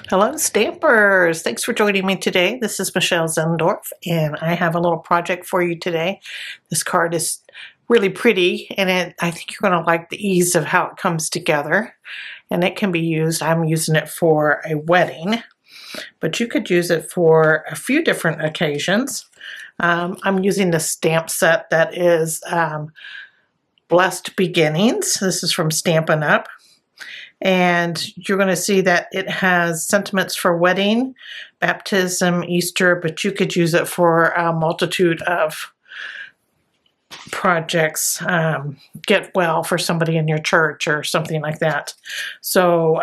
Hello, Stampers! Thanks for joining me today. This is Michelle Zindorf, and I have a little project for you today. This card is really pretty, and I think you're going to like the ease of how it comes together. And it can be used, I'm using it for a wedding, but you could use it for a few different occasions. I'm using the stamp set that is Blessed Beginnings. This is from Stampin Up. And you're going to see that it has sentiments for wedding, baptism, Easter, but you could use it for a multitude of projects. Get well for somebody in your church or something like that. So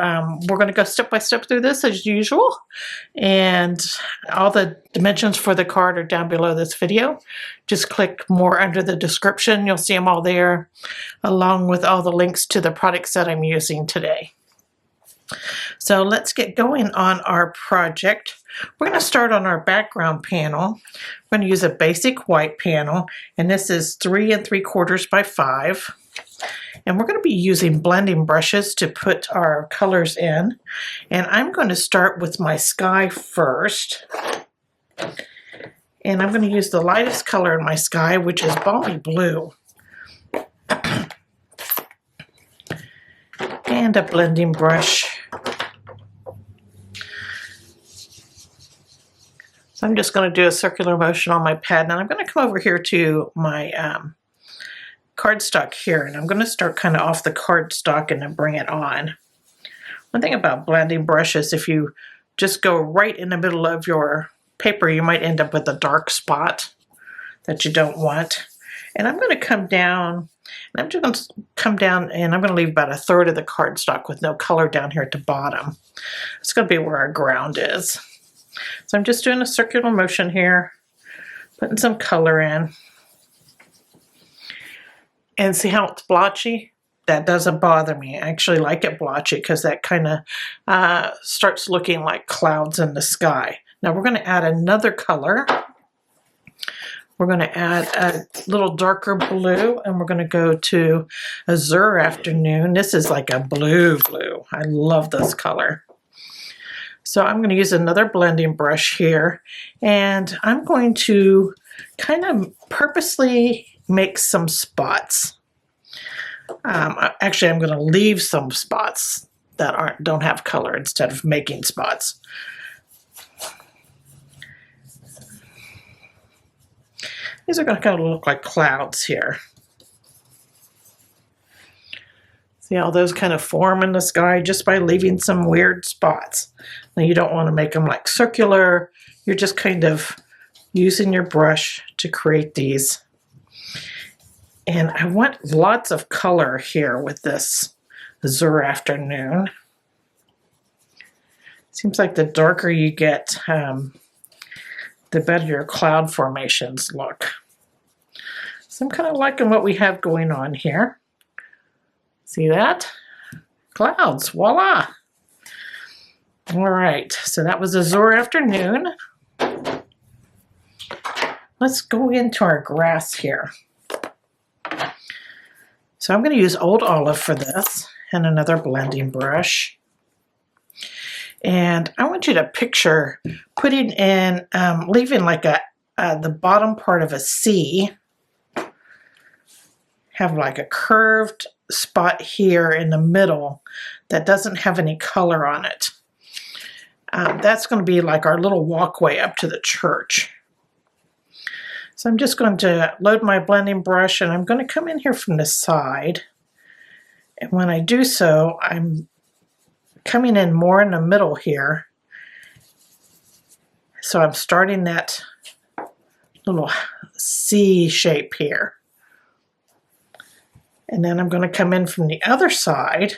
we're going to go step by step through this as usual. And all the dimensions for the card are down below this video. Just click more under the description. You'll see them all there, along with all the links to the products that I'm using today. So let's get going on our project. We're going to start on our background panel. We're going to use a basic white panel, and this is 3 3/4 by 5. And we're going to be using blending brushes to put our colors in. And I'm going to start with my sky first. And I'm going to use the lightest color in my sky, which is Balmy Blue. And a blending brush. So I'm just going to do a circular motion on my pad. Now I'm going to come over here to my cardstock here, and I'm going to start kind of off the cardstock and then bring it on. One thing about blending brushes, if you just go right in the middle of your paper, you might end up with a dark spot that you don't want. And I'm going to come down, and I'm just going to come down, and I'm going to leave about 1/3 of the cardstock with no color down here at the bottom. It's going to be where our ground is. So I'm just doing a circular motion here, putting some color in. And see how it's blotchy? That doesn't bother me. I actually like it blotchy because that kind of starts looking like clouds in the sky. Now we're going to add another color. We're going to add a little darker blue, and we're going to go to Azure Afternoon. This is like a blue. I love this color. So I'm going to use another blending brush here, and I'm going to kind of purposely make some spots. Actually, I'm going to leave some spots that don't have color instead of making spots. These are going to kind of look like clouds here. See how those kind of form in the sky just by leaving some weird spots. Now you don't want to make them like circular. You're just kind of using your brush to create these. And I want lots of color here with this Azure Afternoon. Seems like the darker you get, the better your cloud formations look. So I'm kind of liking what we have going on here. See that? Clouds, voila! All right, so that was Azure Afternoon. Let's go into our grass here. So I'm going to use Old Olive for this and another blending brush. And I want you to picture putting in, leaving like the bottom part of a C, have like a curved spot here in the middle that doesn't have any color on it. That's going to be like our little walkway up to the church. So I'm just going to load my blending brush, and I'm going to come in here from the side. And when I do so, I'm coming in more in the middle here. So I'm starting that little C shape here. And then I'm going to come in from the other side,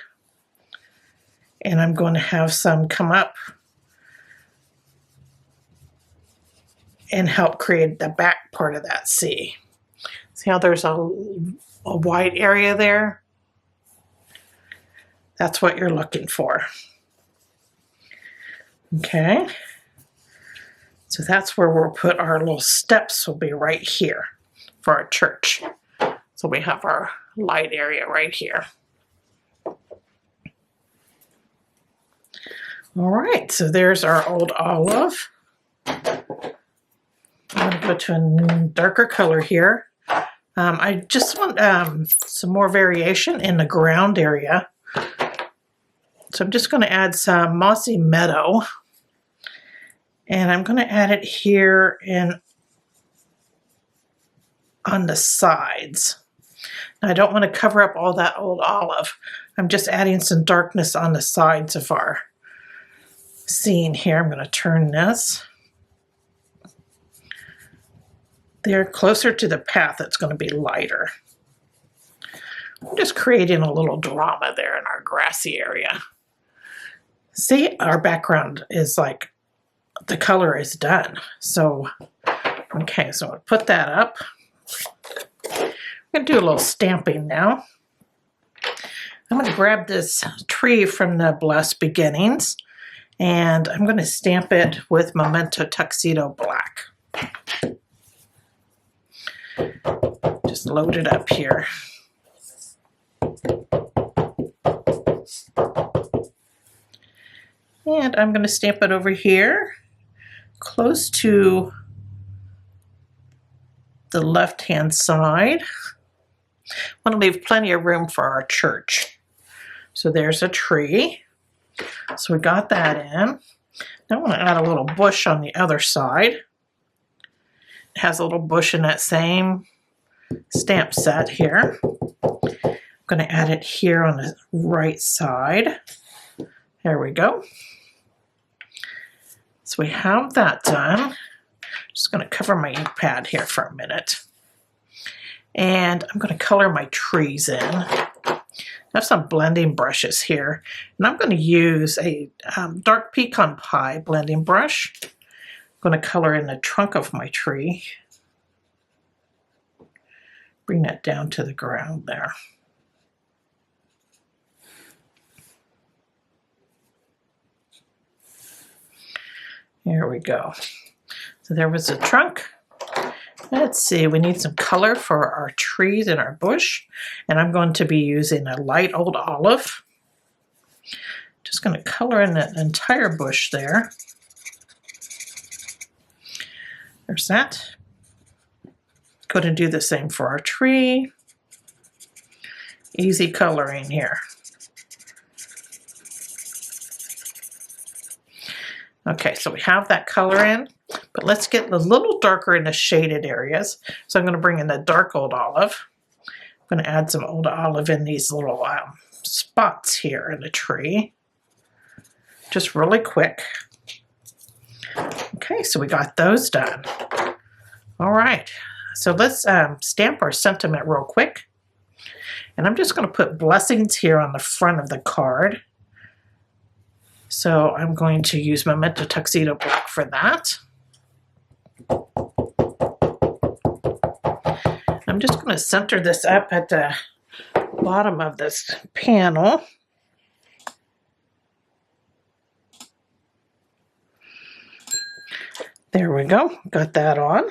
and I'm going to have some come up and help create the back part of that C. See how there's a white area there? That's what you're looking for. Okay. So that's where we'll put our little steps, will be right here for our church. So we have our light area right here. All right, so there's our old olive. I'm going to go to a darker color here. I just want some more variation in the ground area. So I'm just going to add some mossy meadow. And I'm going to add it here on the sides. Now, I don't want to cover up all that old olive. I'm just adding some darkness on the sides of our scene here. I'm going to turn this. They're closer to the path, it's going to be lighter. I'm just creating a little drama there in our grassy area. See, our background is like, the color is done. So, okay, so I'll put that up. I'm going to do a little stamping now. I'm going to grab this tree from the Blessed Beginnings, and I'm going to stamp it with Memento Tuxedo Black. Just load it up here. And I'm going to stamp it over here, close to the left-hand side. I want to leave plenty of room for our church. So there's a tree. So we got that in. Now I want to add a little bush on the other side. It has a little bush in that same stamp set here. I'm going to add it here on the right side. There we go. So we have that done. Just going to cover my ink pad here for a minute. And I'm going to color my trees in. I have some blending brushes here. And I'm going to use a dark Pecan Pie blending brush. I'm going to color in the trunk of my tree. Bring that down to the ground there. Here we go. So there was the trunk. Let's see, we need some color for our trees and our bush. And I'm going to be using a light old olive. Just going to color in the entire bush there. There's that. Going to do the same for our tree. Easy coloring here. Okay, so we have that color in, but let's get a little darker in the shaded areas. So I'm going to bring in the dark old olive. I'm going to add some old olive in these little spots here in the tree. Just really quick. Okay, so we got those done. All right, so let's stamp our sentiment real quick. And I'm just going to put blessings here on the front of the card. So I'm going to use Memento Tuxedo Black for that. I'm just going to center this up at the bottom of this panel. There we go. Got that on.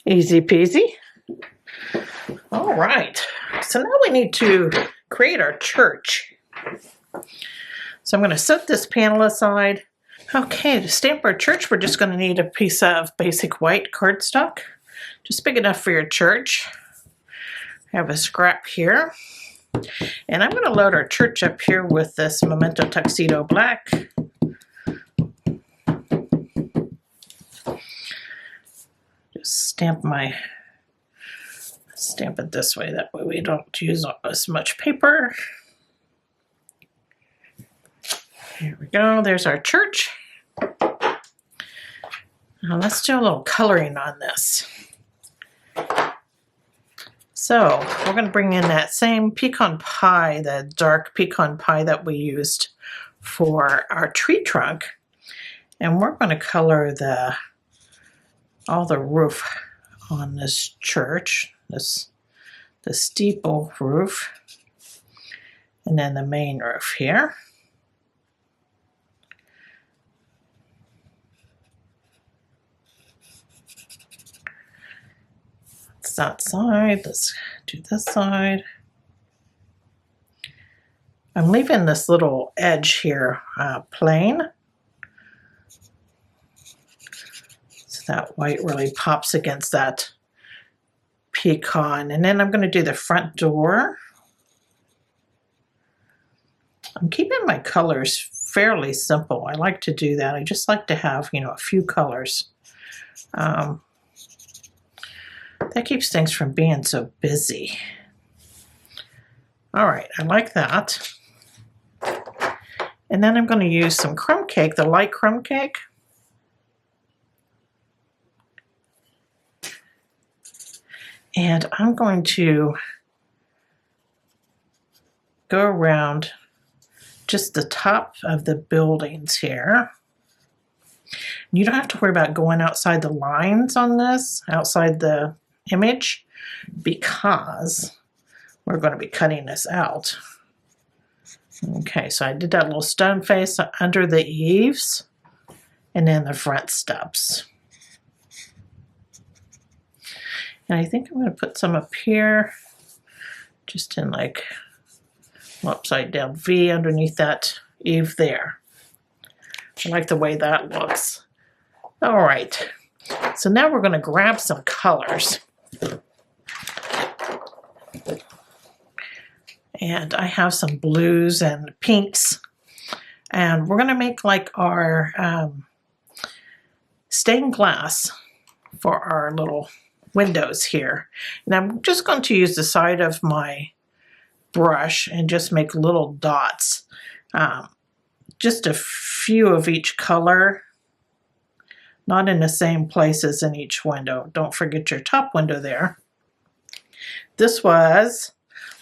Easy peasy. All right. So now we need to create our church. So I'm going to set this panel aside. Okay, to stamp our church, we're just going to need a piece of basic white cardstock, just big enough for your church. I have a scrap here. And I'm going to load our church up here with this Memento Tuxedo Black. Just stamp it this way, that way we don't use as much paper. Here we go, there's our church. Now let's do a little coloring on this. So we're going to bring in that same Pecan Pie, the dark Pecan Pie that we used for our tree trunk. And we're going to color all the roof on this church, the steeple roof, and then the main roof here. That side, let's do this side. I'm leaving this little edge here plain, so that white really pops against that pecan. And then I'm going to do the front door. I'm keeping my colors fairly simple. I like to do that. I just like to have, you know, a few colors. That keeps things from being so busy. All right, I like that. And then I'm going to use some crumb cake, the light crumb cake. And I'm going to go around just the top of the buildings here. You don't have to worry about going outside the lines on this, outside the image, because we're going to be cutting this out. Okay, so I did that little stone face under the eaves and then the front steps. And I think I'm going to put some up here, just in like an upside down V underneath that eave there. I like the way that looks. All right, so now we're going to grab some colors. And I have some blues and pinks. And we're going to make like our stained glass for our little windows here. And I'm just going to use the side of my brush and just make little dots. Just a few of each color, not in the same places in each window. Don't forget your top window there. This was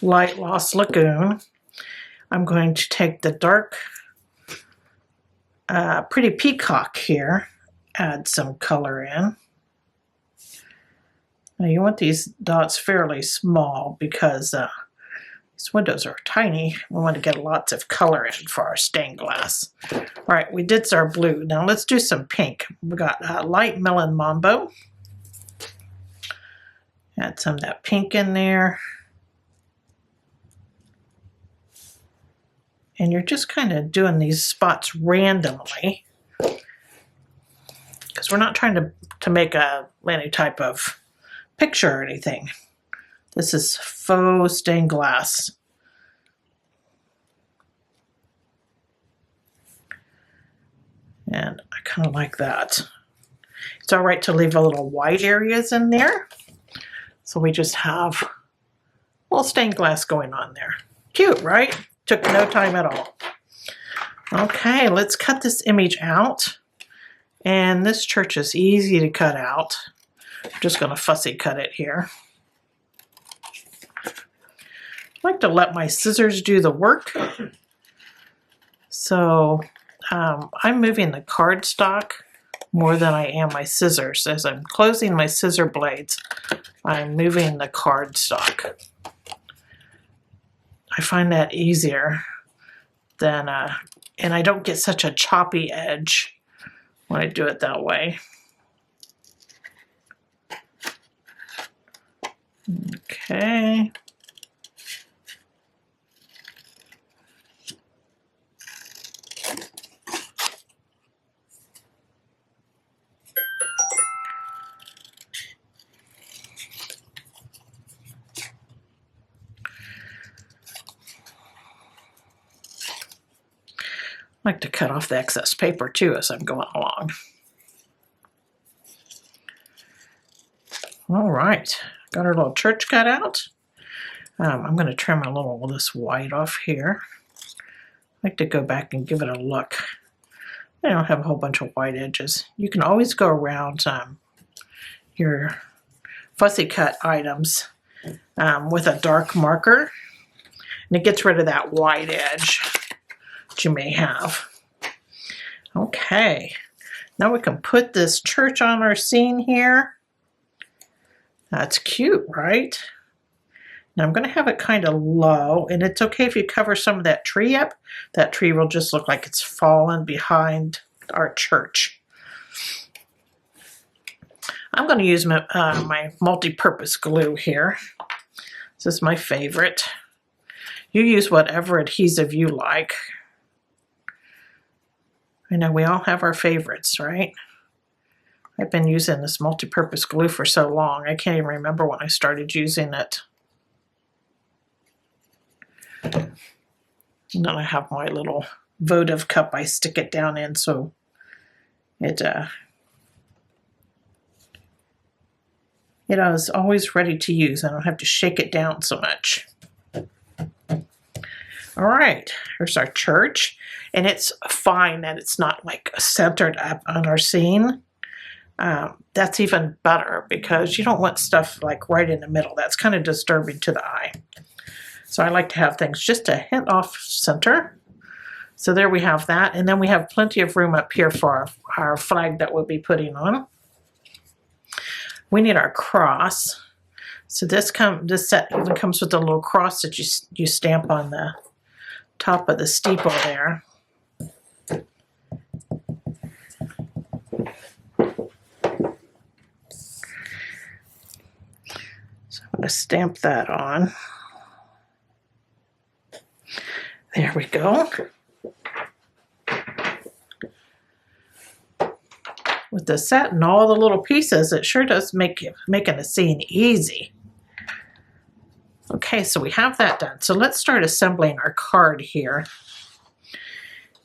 Light Lost Lagoon. I'm going to take the dark Pretty Peacock here, add some color in. Now you want these dots fairly small because these windows are tiny. We want to get lots of color in for our stained glass. All right, we did our blue. Now let's do some pink. We got light melon mambo. Add some of that pink in there. And you're just kind of doing these spots randomly, because we're not trying to make any type of picture or anything. This is faux stained glass. And I kind of like that. It's all right to leave a little white areas in there. So we just have a little stained glass going on there. Cute, right? Took no time at all. Okay, let's cut this image out. And this church is easy to cut out. I'm just going to fussy cut it here. I like to let my scissors do the work. So I'm moving the cardstock more than I am my scissors. As I'm closing my scissor blades, I'm moving the cardstock. I find that easier than, and I don't get such a choppy edge when I do it that way. Okay. I like to cut off the excess paper too as I'm going along. All right, got our little church cut out. I'm going to trim a little of this white off here. I like to go back and give it a look. I don't have a whole bunch of white edges. You can always go around your fussy cut items with a dark marker, and it gets rid of that white edge you may have. Okay, now we can put this church on our scene here. That's cute, right? Now I'm going to have it kind of low, and it's okay if you cover some of that tree up. That tree will just look like it's fallen behind our church. I'm going to use my multi-purpose glue here. This is my favorite. You use whatever adhesive you like. I know we all have our favorites, right? I've been using this multi-purpose glue for so long, I can't even remember when I started using it. And then I have my little votive cup I stick it down in so it is always ready to use. I don't have to shake it down so much. All right, here's our church. And it's fine that it's not like centered up on our scene. That's even better because you don't want stuff like right in the middle. That's kind of disturbing to the eye. So I like to have things just a hint off center. So there we have that. And then we have plenty of room up here for our flag that we'll be putting on. We need our cross. So this set even comes with a little cross that you stamp on the top of the steeple there. So I'm going to stamp that on. There we go. With the set and all the little pieces, it sure does making a scene easy. Okay, so we have that done. So let's start assembling our card here.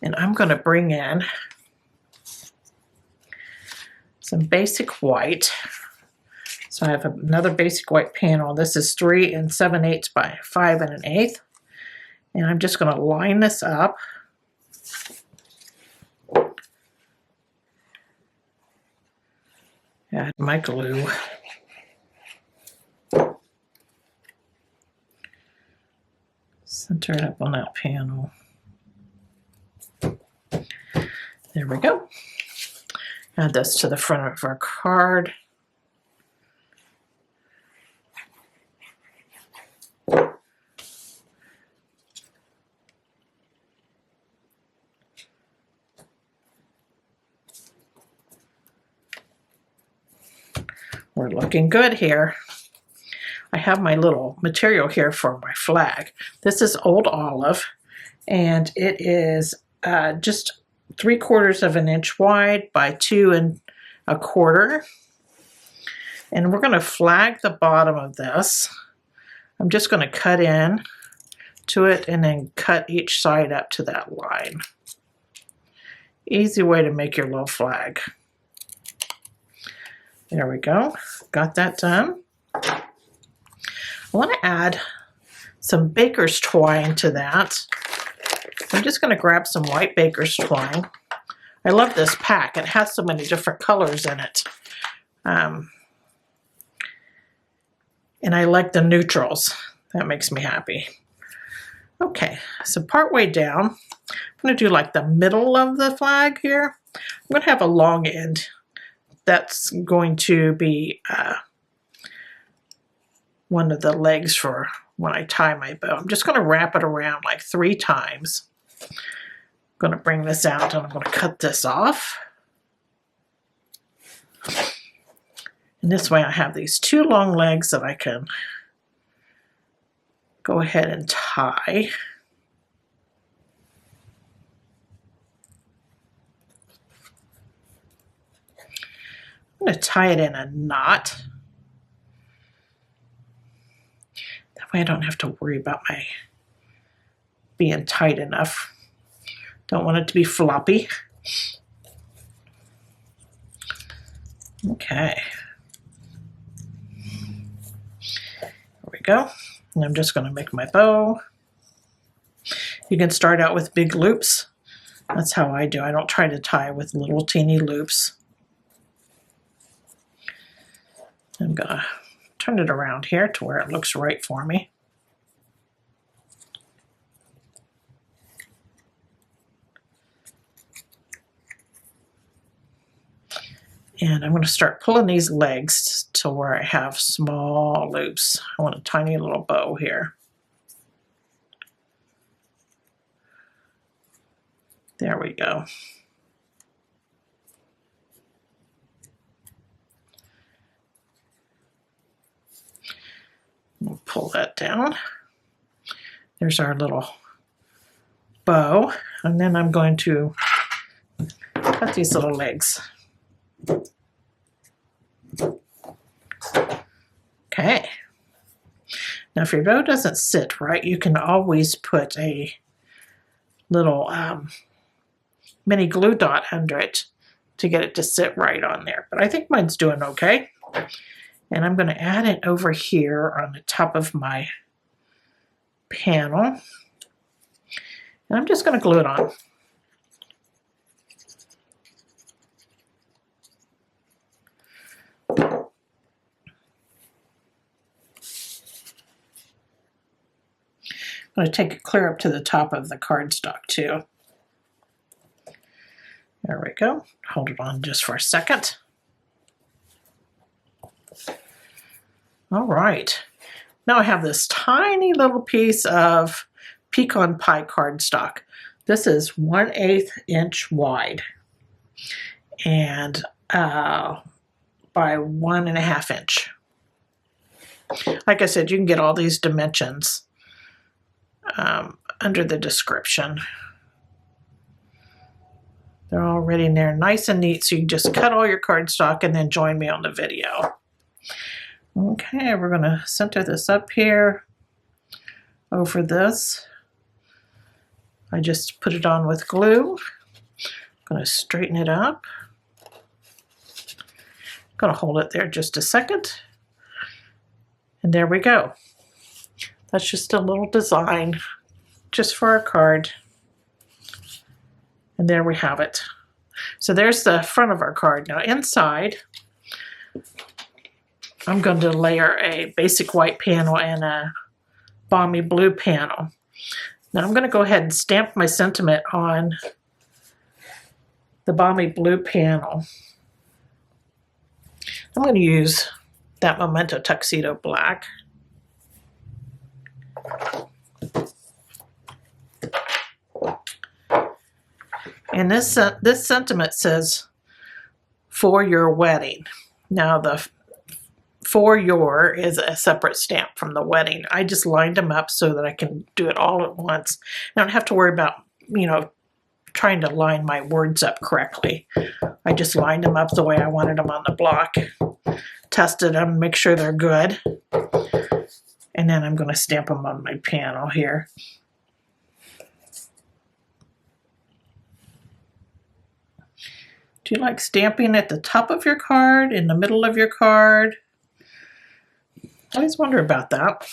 And I'm going to bring in some basic white. So I have another basic white panel. This is 3 7/8 by 5 1/8. And I'm just going to line this up. Add my glue. Center it up on that panel. There we go. Add this to the front of our card. We're looking good here. I have my little material here for my flag. This is old olive, and it is just 3/4 of an inch wide by 2 1/4. And we're going to flag the bottom of this. I'm just going to cut in to it and then cut each side up to that line. Easy way to make your little flag. There we go. Got that done. I want to add some baker's twine to that. I'm just going to grab some white baker's twine. I love this pack. It has so many different colors in it. And I like the neutrals. That makes me happy. Okay, so partway down, I'm going to do like the middle of the flag here. I'm going to have a long end. That's going to be one of the legs for when I tie my bow. I'm just going to wrap it around like 3 times. I'm going to bring this out and I'm going to cut this off. And this way I have these 2 long legs that I can go ahead and tie. I'm going to tie it in a knot. That way I don't have to worry about my being tight enough. Don't want it to be floppy. Okay. There we go. And I'm just going to make my bow. You can start out with big loops. That's how I do. I don't try to tie with little teeny loops. I'm going to turn it around here to where it looks right for me. And I'm going to start pulling these legs to where I have small loops. I want a tiny little bow here. There we go. We'll pull that down. There's our little bow. And then I'm going to cut these little legs. Okay. Now if your bow doesn't sit right, you can always put a little mini glue dot under it to get it to sit right on there. But I think mine's doing okay. And I'm going to add it over here on the top of my panel. And I'm just going to glue it on. I'm going to take it clear up to the top of the cardstock too. There we go. Hold it on just for a second. All right. Now I have this tiny little piece of Pecan Pie cardstock. This is 1/8 inch wide and by 1.5 inch. Like I said, you can get all these dimensions under the description. They're all ready in there, nice and neat, so you can just cut all your cardstock and then join me on the video. Okay, we're going to center this up here over this. I just put it on with glue. I'm going to straighten it up. I'm going to hold it there just a second. And there we go. That's just a little design just for our card. And there we have it. So there's the front of our card. Now inside, I'm going to layer a basic white panel and a Balmy Blue panel. Now I'm going to go ahead and stamp my sentiment on the Balmy Blue panel. I'm going to use that Memento Tuxedo Black. And this sentiment says, "For your wedding." Now the "for your" is a separate stamp from the wedding. I just lined them up so that I can do it all at once. I don't have to worry about, you know, trying to line my words up correctly. I just lined them up the way I wanted them on the block, tested them, make sure they're good. And then I'm going to stamp them on my panel here. Do you like stamping at the top of your card, in the middle of your card? I always wonder about that.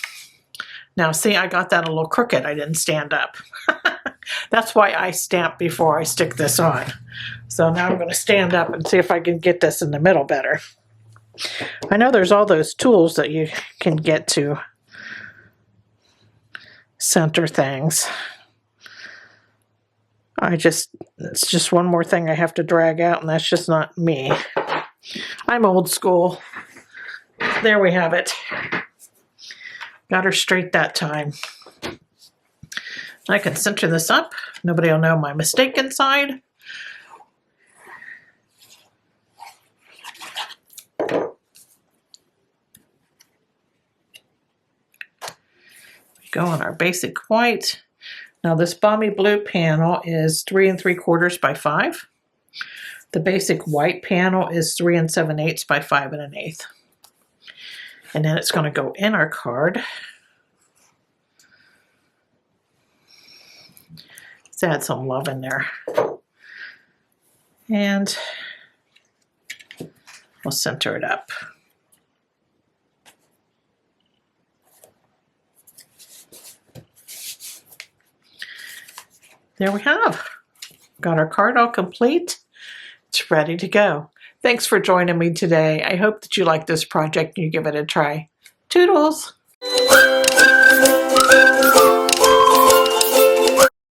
Now see, I got that a little crooked. I didn't stand up. That's why I stamp before I stick this on. So now I'm going to stand up and see if I can get this in the middle better. I know there's all those tools that you can get to center things. It's just one more thing I have to drag out, and that's just not me. I'm old school. There we have it. Got her straight that time. I can center this up. Nobody will know my mistake inside. We go on our basic white. Now this Balmy Blue panel is 3 3/4 by 5. The basic white panel is 3 7/8 by 5 1/8. And then it's going to go in our card. Let's add some love in there. And we'll center it up. There we have. Got our card all complete. It's ready to go. Thanks for joining me today. I hope that you like this project and you give it a try. Toodles!